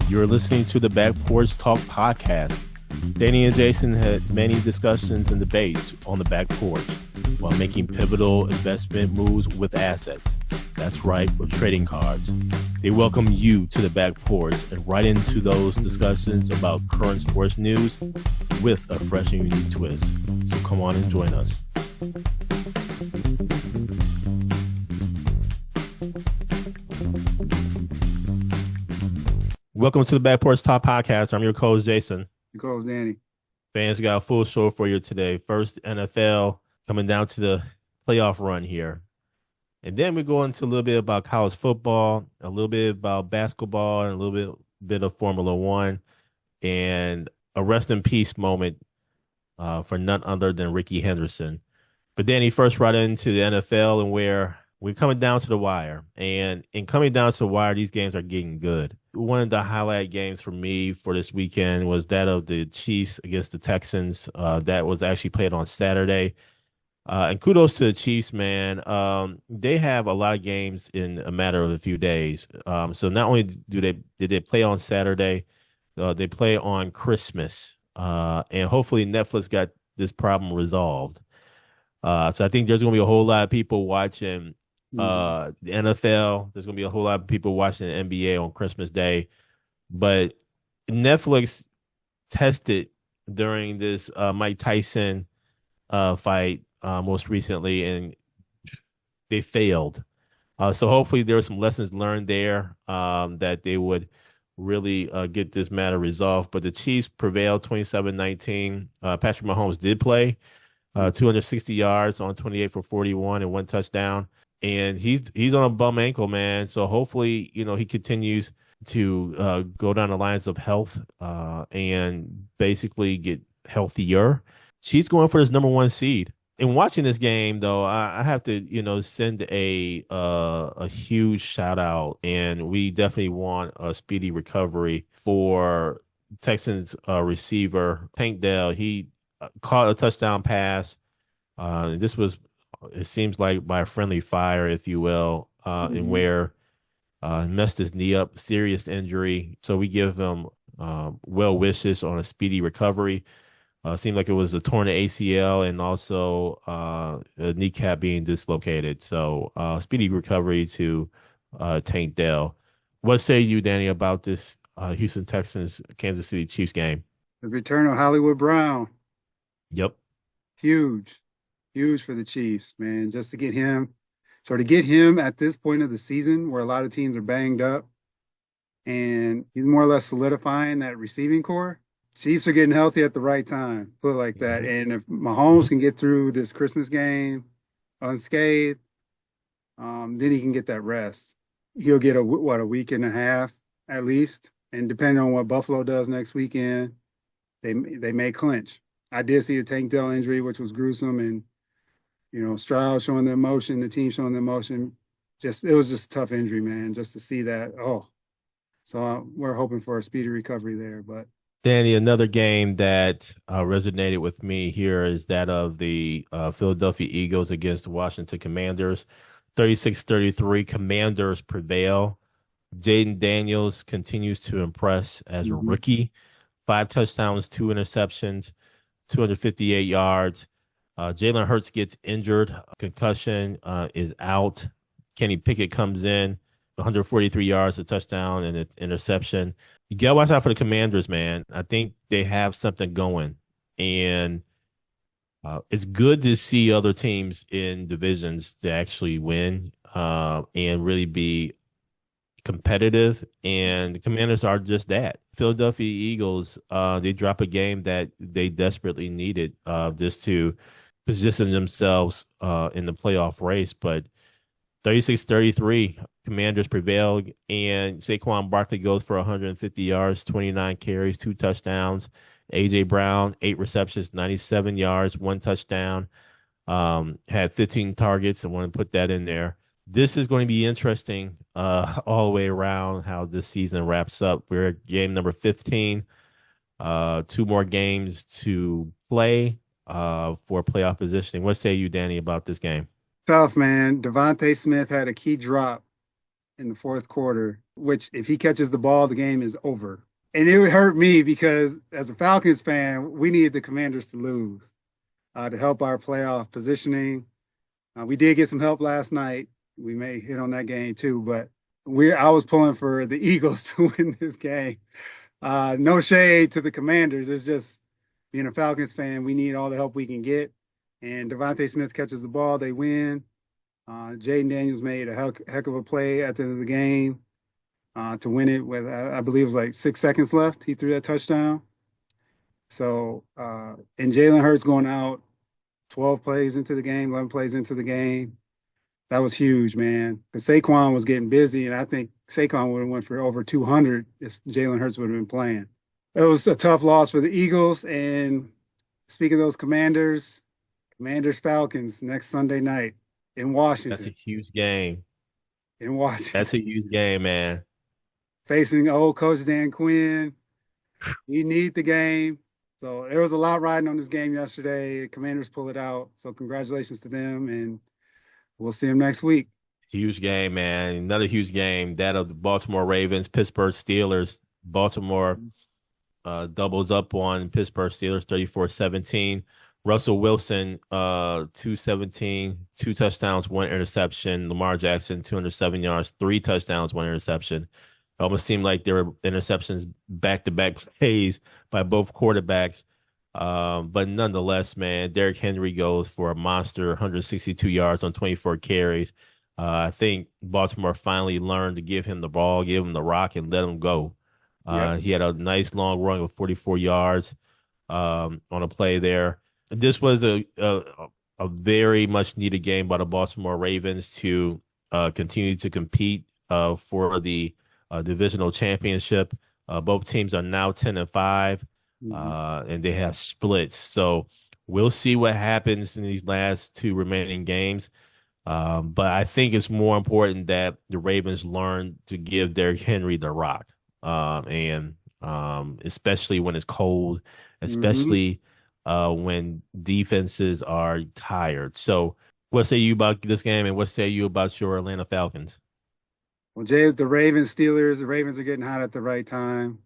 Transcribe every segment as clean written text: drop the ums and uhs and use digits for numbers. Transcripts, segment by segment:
You're listening to the Back Porch Talk podcast. Danny and Jason had many discussions and debates on the back porch while making pivotal investment moves with assets. That's right, with trading cards. They welcome you to the back porch and right into those discussions about current sports news with a fresh and unique twist. So come on and join us. Welcome to the Back Porch Talk podcast. I'm your co-host, Jason. Your co-host, Danny. Fans, we got a full show for you today. First, NFL coming down to the playoff run here. And then we go into a little bit about college football, a little bit about basketball, and a little bit of Formula One, and a rest in peace moment for none other than Rickey Henderson. But Danny, first right into the NFL and where we're coming down to the wire. And in coming down to the wire, these games are getting good. One of the highlight games for me for this weekend was that of the Chiefs against the Texans. That was actually played on Saturday. And kudos to the Chiefs, man. They have a lot of games in a matter of a few days. So not only did they play on Saturday, they play on Christmas. And hopefully Netflix got this problem resolved. So I think there's going to be a whole lot of people watching the NFL. There's going to be a whole lot of people watching the NBA on Christmas Day. But Netflix tested during this Mike Tyson fight most recently, and they failed. So hopefully there were some lessons learned there that they would really get this matter resolved. But the Chiefs prevailed 27-19. Patrick Mahomes did play 260 yards on 28 for 41 and one touchdown. And he's on a bum ankle, man. So hopefully, he continues to go down the lines of health and basically get healthier. She's going for his number one seed. In watching this game, though, I have to, send a huge shout out, and we definitely want a speedy recovery for Texans receiver Tank Dell. He caught a touchdown pass. This was, it seems like, by a friendly fire, if you will, and where messed his knee up, serious injury. So we give him well wishes on a speedy recovery. Seemed like it was a torn ACL and also a kneecap being dislocated. So speedy recovery to Tank Dell. What say you, Danny, about this Houston Texans Kansas City Chiefs game? The return of Hollywood Brown. Yep. Huge for the Chiefs, man. Just to get him. So to get him at this point of the season where a lot of teams are banged up and he's more or less solidifying that receiving core. Chiefs are getting healthy at the right time, put it like that. And if Mahomes can get through this Christmas game unscathed, then he can get that rest. He'll get a week and a half at least. And depending on what Buffalo does next weekend, they may clinch. I did see a Tank Dell injury, which was gruesome, and Stroud showing the emotion, the team showing the emotion. It was just a tough injury, man. Just to see that, so we're hoping for a speedy recovery there. But Danny, another game that resonated with me here is that of the Philadelphia Eagles against the Washington Commanders. 36-33, Commanders prevail. Jaden Daniels continues to impress as a rookie. 5 touchdowns, 2 interceptions, 258 yards. Jalen Hurts gets injured. Concussion is out. Kenny Pickett comes in, 143 yards, a touchdown, and an interception. You got to watch out for the Commanders, man. I think they have something going. And it's good to see other teams in divisions to actually win and really be competitive. And the Commanders are just that. Philadelphia Eagles, they drop a game that they desperately needed just to position themselves in the playoff race. But 36-33, Commanders prevail, and Saquon Barkley goes for 150 yards, 29 carries, 2 touchdowns. A.J. Brown, 8 receptions, 97 yards, 1 touchdown. Had 15 targets. I want to put that in there. This is going to be interesting all the way around how this season wraps up. We're at game number 15. 2 more games to play for playoff positioning. What say you, Danny, about this game? Tough, man. Devontae Smith had a key drop in the fourth quarter, which if he catches the ball, the game is over. And it would hurt me because as a Falcons fan, we needed the Commanders to lose to help our playoff positioning. We did get some help last night. We may hit on that game too, but I was pulling for the Eagles to win this game. No shade to the Commanders. It's just being a Falcons fan, we need all the help we can get. And Devontae Smith catches the ball, they win. Jaden Daniels made a heck of a play at the end of the game to win it with, I believe it was like 6 seconds left. He threw that touchdown. So, and Jalen Hurts going out 12 plays into the game, 11 plays into the game. That was huge, man. Because Saquon was getting busy, and I think Saquon would have went for over 200 if Jalen Hurts would have been playing. It was a tough loss for the Eagles. And speaking of those Commanders Falcons next Sunday night in That's a Washington. huge game. In Washington, That's a huge game, man. facing old Coach Dan Quinn. We need the game. So there was a lot riding on this game yesterday. Commanders pull it out. So congratulations to them, and we'll see them next week. Huge game, man. Another huge game. That of the Baltimore Ravens, Pittsburgh Steelers. Baltimore doubles up on Pittsburgh Steelers 34-17. Russell Wilson, 217, 2 touchdowns, 1 interception. Lamar Jackson, 207 yards, 3 touchdowns, 1 interception. It almost seemed like there were interceptions back-to-back plays by both quarterbacks. But nonetheless, man, Derrick Henry goes for a monster 162 yards on 24 carries. I think Baltimore finally learned to give him the ball, give him the rock, and let him go. Yep. He had a nice long run of 44 yards on a play there. This was a very much needed game by the Baltimore Ravens to continue to compete for the divisional championship. Both teams are now 10-5, and they have splits. So we'll see what happens in these last two remaining games. But I think it's more important that the Ravens learn to give Derrick Henry the rock, and especially when it's cold, Mm-hmm. especially when defenses are tired. So, what say you about this game, and what say you about your Atlanta Falcons? Well, Jay, the Ravens, Steelers, the Ravens are getting hot at the right time.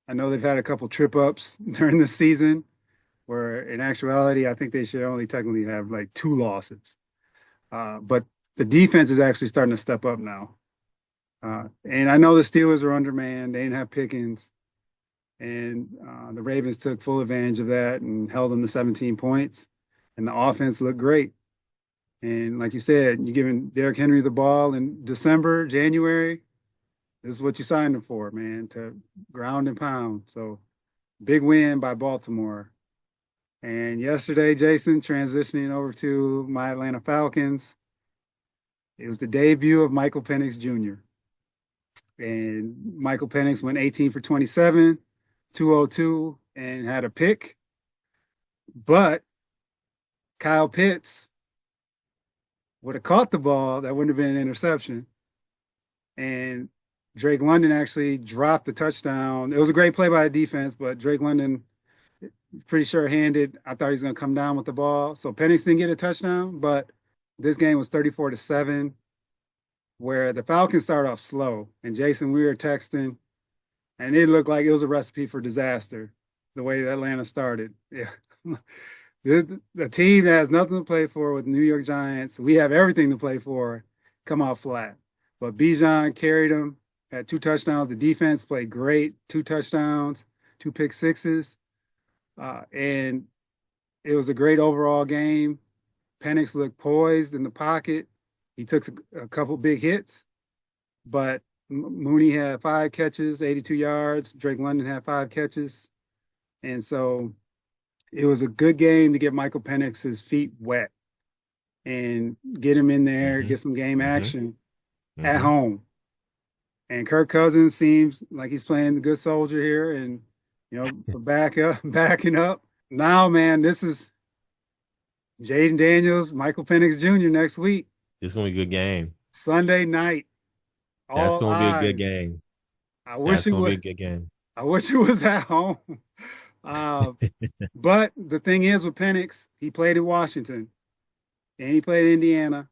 I know they've had a couple trip ups during the season, where in actuality, I think they should only technically have like two losses. But the defense is actually starting to step up now. And I know the Steelers are undermanned. They didn't have Pickens. And the Ravens took full advantage of that and held them to 17 points. And the offense looked great. And like you said, you're giving Derrick Henry the ball in December, January. This is what you signed him for, man, to ground and pound. So big win by Baltimore. And yesterday, Jason, transitioning over to my Atlanta Falcons, it was the debut of Michael Penix Jr. And Michael Penix went 18 for 27, 202, and had a pick. But Kyle Pitts would have caught the ball, that wouldn't have been an interception. And Drake London actually dropped the touchdown. It was a great play by the defense, but Drake London, pretty sure-handed. I thought he was going to come down with the ball. So Penix didn't get a touchdown, but this game was 34-7, where the Falcons started off slow. And Jason, we were texting, and it looked like it was a recipe for disaster, the way Atlanta started. Yeah. The team that has nothing to play for with the New York Giants, we have everything to play for, come out flat. But Bijan carried them, had 2 touchdowns. The defense played great, 2 touchdowns, 2 pick sixes. And it was a great overall game. Penix looked poised in the pocket. He took a couple big hits, but Mooney had 5 catches, 82 yards. Drake London had 5 catches. And so it was a good game to get Michael Penix his feet wet and get him in there, Mm-hmm. get some game Mm-hmm. action at Mm-hmm. home. And Kirk Cousins seems like he's playing the good soldier here and, backing up. Now, man, this is Jaden Daniels, Michael Penix Jr. next week, It's gonna be a good game. Sunday night, That's all gonna be a good eyes. game. I wish That's it gonna be was. a good game. I wish it was at home. Uh, but the thing is with Penix, he played in Washington and he played in Indiana.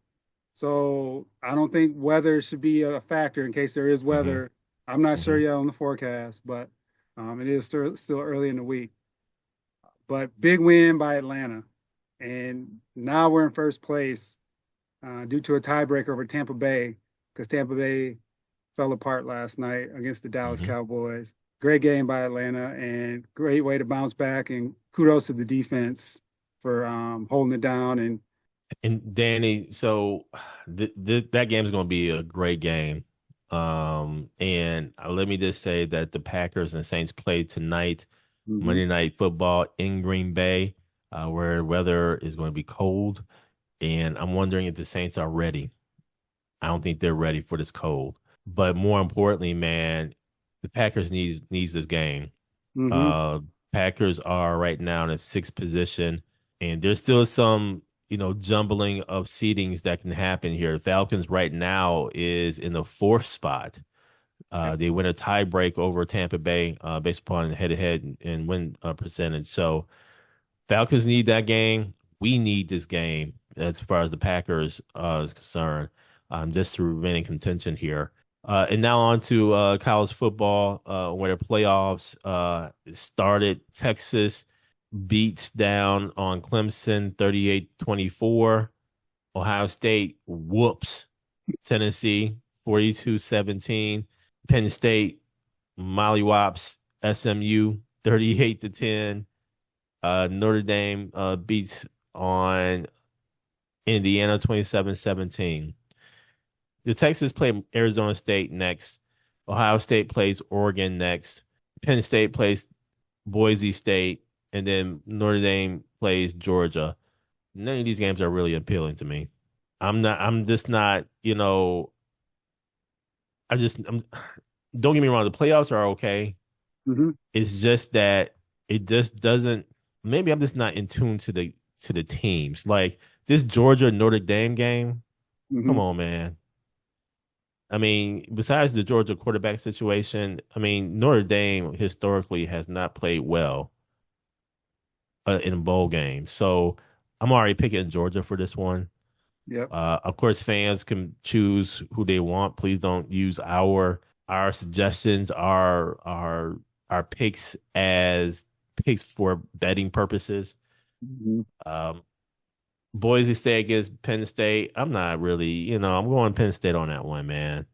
So I don't think weather should be a factor in case there is Hmm. weather. I'm not sure Hmm. yet on the forecast, but it is still early in the week. But big win by Atlanta. And now we're in first place due to a tiebreaker over Tampa Bay because Tampa Bay fell apart last night against the Dallas Hmm. Cowboys. Great game by Atlanta and great way to bounce back. And kudos to the defense for holding it down. And And Danny, so that game is going to be a great game. And let me just say that the Packers and Saints play tonight, mhm, Monday Night Football in Green Bay, where weather is going to be cold. And I'm wondering if the Saints are ready. I don't think they're ready for this cold. But more importantly, man, the Packers needs this game. mhm, Uh, Packers are right now in a sixth position, and there's still some, jumbling of seedings that can happen here. The Falcons right now is in the fourth spot. They win a tie break over Tampa Bay based upon head-to-head and win percentage. So Falcons need that game. We need this game as far as the Packers is concerned, just to remain in contention here. And now on to college football, where the playoffs started. Texas beats down on Clemson 38-24. Ohio State whoops Tennessee 42-17. Penn State mollywops SMU 38-10. Notre Dame beats on Indiana 27-17. The Texas play Arizona State next. Ohio State plays Oregon next. Penn State plays Boise State, and then Notre Dame plays Georgia. None of these games are really appealing to me. I'm just not, I'm don't get me wrong, the playoffs are okay. mhm, It's just that it just doesn't, maybe I'm just not in tune to the teams. Like this Georgia Notre Dame game, come mhm. on, man. I mean, besides the Georgia quarterback situation, I mean, Notre Dame historically has not played well in bowl games. So I'm already picking Georgia for this one. Yep. Of course, fans can choose who they want. Please don't use our suggestions, our picks as picks for betting purposes. Mhm. Um, Boise State against Penn State. I'm not really, I'm going Penn State on that one, man.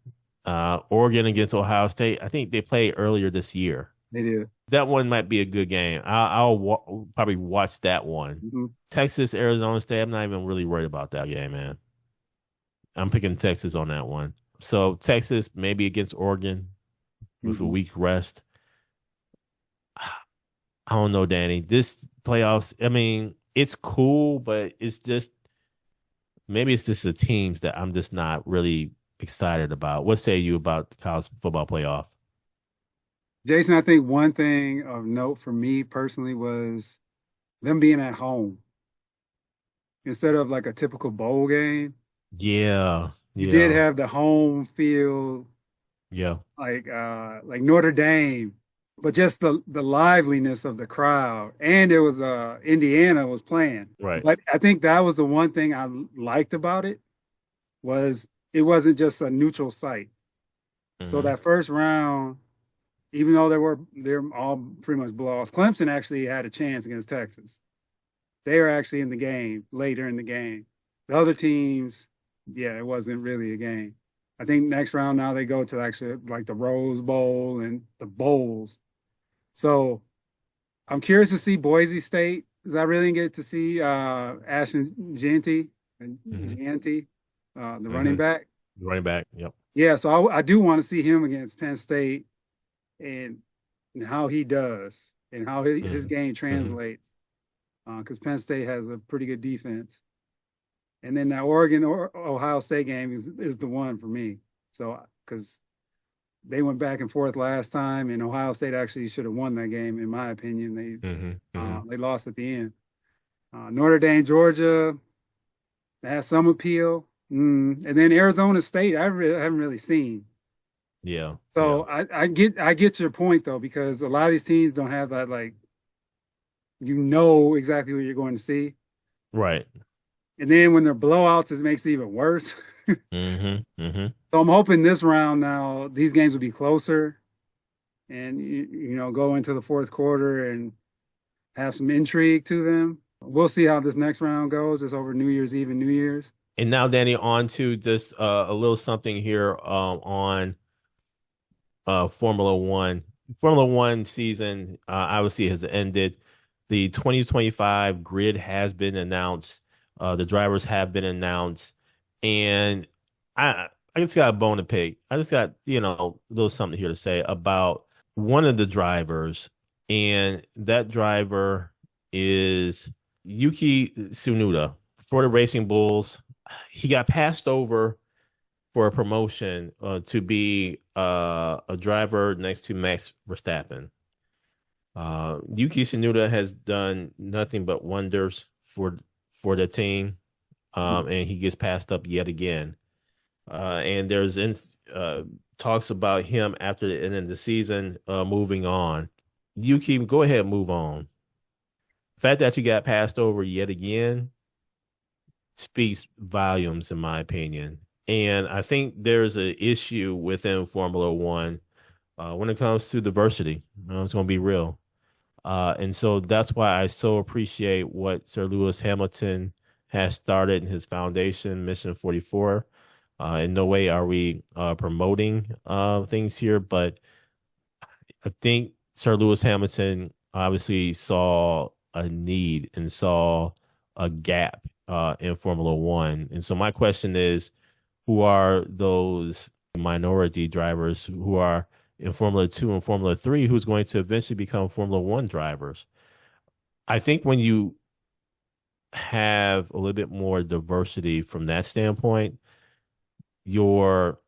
Oregon against Ohio State. I think they played earlier this year. They did. That one might be a good game. I'll probably watch that one. Mhm, Texas, Arizona State. I'm not even really worried about that game, man. I'm picking Texas on that one. So Texas maybe against Oregon with a mhm. week rest. I don't know, Danny. This playoffs, I mean, it's cool, but it's just maybe it's just the teams that I'm just not really excited about. What say you about the college football playoff? Jason, I think one thing of note for me personally was them being at home instead of like a typical bowl game. Yeah, You did yeah, have the home field yeah. like Notre Dame, but just the liveliness of the crowd. And it was Indiana was playing. Right. But I think that was the one thing I liked about it was it wasn't just a neutral site. So Hmm. that first round, even though they're all pretty much blowouts, Clemson actually had a chance against Texas. They were actually in the game later in the game. The other teams, yeah, it wasn't really a game. I think next round now they go to actually like the Rose Bowl and the bowls. So I'm curious to see Boise State because I really didn't get to see Ashton Hmm. Jeanty, the running Hmm. back. Running back. Yep. Yeah, so I do want to see him against Penn State and, and how he does and how his Hmm. game Hmm. translates because Penn State has a pretty good defense. And then that Oregon or Ohio State game is the one for me. So because they went back and forth last time, and Ohio State actually should have won that game, in my opinion. Hmm. Hmm. They lost at the end. Notre Dame, Georgia has some appeal, and then Arizona State. Haven't really seen. Yeah. Yeah. So I get your point though because a lot of these teams don't have that like you know exactly what you're going to see. Right. And then when they're blowouts, it makes it even worse. Mm-hmm. So I'm hoping this round now these games will be closer and go into the fourth quarter and have some intrigue to them. We'll see how this next round goes. It's over New Year's Eve and New Year's. And now, Danny, on to just a little something here on Formula One. Formula One season obviously has ended. The 2025 grid has been announced. The drivers have been announced, and I just got a bone to pick. I just got a little something here to say about one of the drivers, and that driver is Yuki Tsunoda for the Racing Bulls. He got passed over for a promotion to be a driver next to Max Verstappen. Yuki Tsunoda has done nothing but wonders for the team, and he gets passed up yet again. And there's talks about him after the end of the season moving on. Yuki, go ahead and move on. The fact that you got passed over yet again speaks volumes, in my opinion. And I think there's an issue within Formula One when it comes to diversity. It's going to be real. And so that's why I so appreciate what Sir Lewis Hamilton has started in his foundation, Mission 44. In no way are we promoting things here, but I think Sir Lewis Hamilton obviously saw a need and saw a gap in Formula One. And so my question is, who are those minority drivers who are in Formula Two and Formula Three who's going to eventually become Formula One drivers? I think when you have a little bit more diversity from that standpoint, your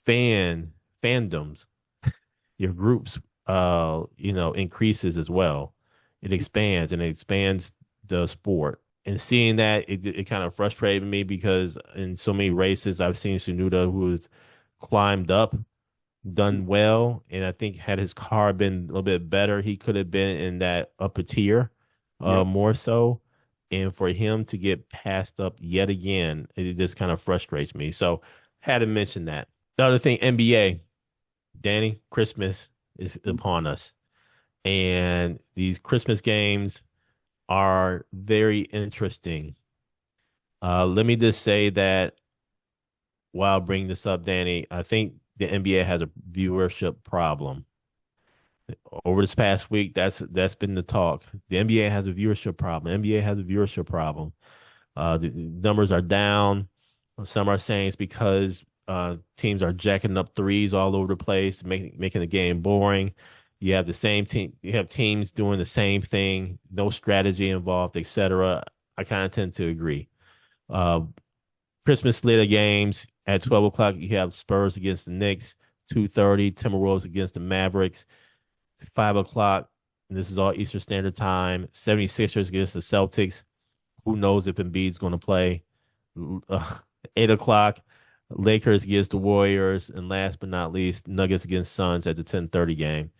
fandoms, your groups increases as well. It expands and it expands the sport. And seeing that, it kind of frustrated me because in so many races I've seen Sunoda who has climbed up, done well, and I think had his car been a little bit better, he could have been in that upper tier Yep. more so. And for him to get passed up yet again, it just kind of frustrates me. So had to mention that. The other thing, NBA, Danny, Christmas is upon us. And these Christmas games are very interesting. Let me just say that while bringing this up, Danny, I think the NBA has a viewership problem. Over this past week, that's been the talk. The NBA has a viewership problem. NBA has a viewership problem. The numbers are down. Some are saying it's because teams are jacking up threes all over the place, making the game boring. You have the same team. You have teams doing the same thing, no strategy involved, etc. I kind of tend to agree. Uh, Christmas slate of games at 12 o'clock. You have Spurs against the Knicks. 2:30 Timberwolves against the Mavericks. 5 o'clock. And this is all Eastern Standard Time. 76ers against the Celtics. Who knows if Embiid's going to play? Uh, 8 o'clock. Lakers against the Warriors, and last but not least, Nuggets against Suns at the 10:30 game.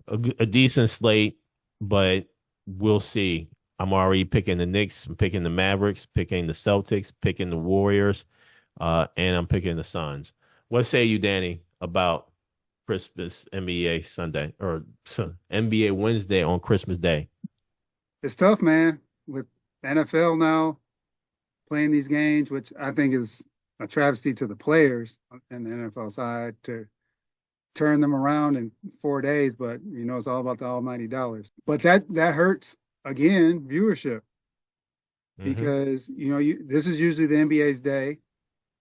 A decent slate, but we'll see. I'm already picking the Knicks, I'm picking the Mavericks, picking the Celtics, picking the Warriors, and I'm picking the Suns. What say you, Danny, about Christmas NBA Sunday or NBA Wednesday on Christmas Day? It's tough, man, with NFL now playing these games, which I think is a travesty to the players in the NFL side to turn them around in 4 days, but it's all about the almighty dollars. But that hurts again viewership Mm-hmm. because this is usually the NBA's day,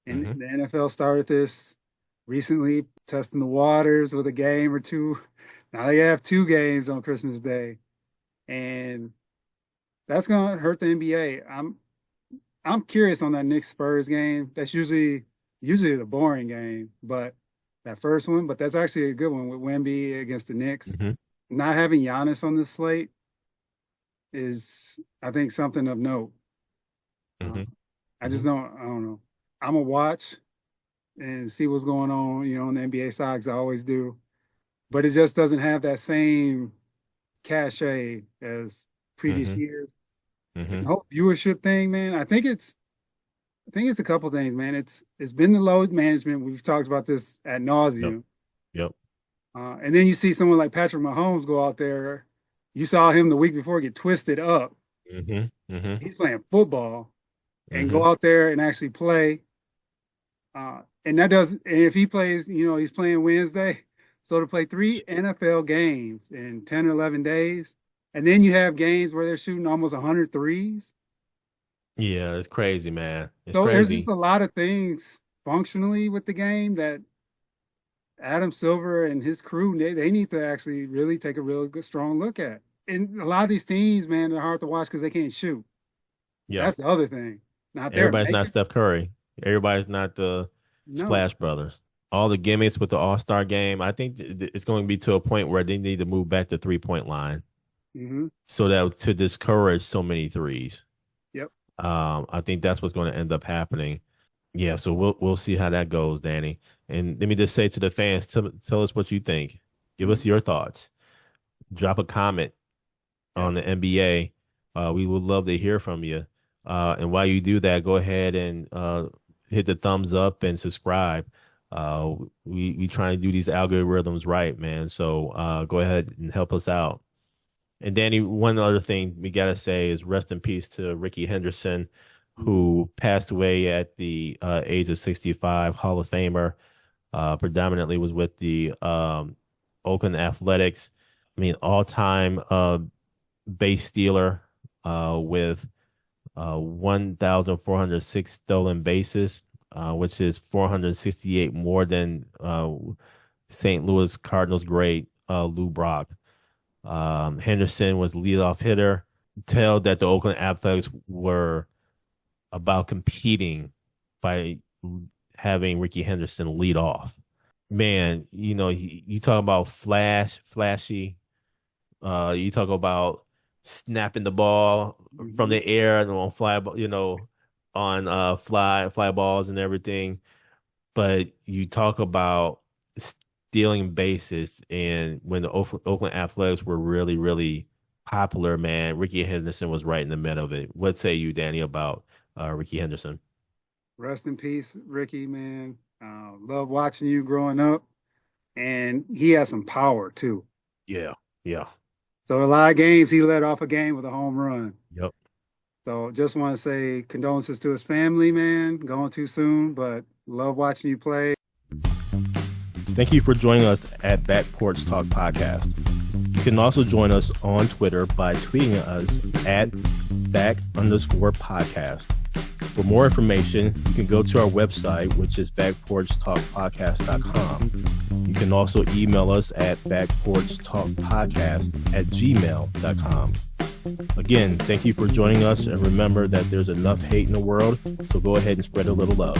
and Mm-hmm. the NFL started this recently, testing the waters with a game or two. Now they have 2 games on Christmas Day, and that's gonna hurt the NBA. I'm curious on that Knicks Spurs game. That's usually the boring game, but that first one, but that's actually a good one with Wemby against the Knicks. Mm-hmm. Not having Giannis on this slate is, I think, something of note. Uh, Mm-hmm. I Mm-hmm. just I don't know. I'm gonna watch and see what's going on, on the NBA side, 'cause I always do. But it just doesn't have that same cachet as previous Mm-hmm. years. Mm-hmm. the whole viewership thing, man. I think it's a couple things, man. It's been the load management. We've talked about this ad Yep. nauseum. Yep. And then you see someone like Patrick Mahomes go out there. You saw him the week before get twisted up. Mm-hmm. Mm-hmm. He's playing football and Mm-hmm. go out there and actually play. And that does, and if he plays, he's playing Wednesday. So to play three NFL games in 10 or 11 days, and then you have games where they're shooting almost 100 threes. Yeah, it's crazy, man. It's So there's just crazy. a lot of things functionally with the game that Adam Silver and his crew, they need to actually really take a real good, strong look at. And a lot of these teams, man, they're hard to watch because they can't shoot. Yeah. That's the other thing. Now, if they're Everybody's not making, Steph Curry. Everybody's not the no. Splash Brothers. All the gimmicks with the All-Star game, I think it's going to be to a point where they need to move back to three-point line Hmm. so that to discourage so many threes. Yep. I think that's what's going to end up happening. Yeah, so we'll see how that goes, Danny. And let me just say to the fans, tell us what you think. Give us Hmm. your thoughts. Drop a comment Yep. on the NBA. We would love to hear from you. And while you do that, go ahead and hit the thumbs up and subscribe. We try and do these algorithms right, man. So go ahead and help us out. And Danny, one other thing we gotta say is rest in peace to Rickey Henderson, Hmm. who passed away at the age of 65, Hall of Famer. Predominantly was with the Oakland Athletics. I mean, all-time base stealer with 1,406 stolen bases, which is 468 more than St. Louis Cardinals great Lou Brock. Henderson was leadoff hitter. Tell that the Oakland Athletics were about competing by having Rickey Henderson lead off. Man, you talk about flashy. You talk about snapping the ball from Hmm. the air and on on fly balls and everything. But you talk about stealing bases, and when the Oakland Athletics were really, really popular, man, Rickey Henderson was right in the middle of it. What say you, Danny, about Rickey Henderson? Rest in peace, Ricky, man. Love watching you growing up. And he has some power too. Yeah, yeah, So a lot of games he led off a game with a home run. yep. So just want to say condolences to his family, man. Going too soon, but love watching you play. Thank you for joining us at Back Porch Talk Podcast. You can also join us on Twitter by tweeting us at back_podcast. For more information, you can go to our website, which is backporchtalkpodcast.com. You can also email us at backporchtalkpodcast@gmail.com. Again, thank you for joining us, and remember that there's enough hate in the world, so go ahead and spread a little love.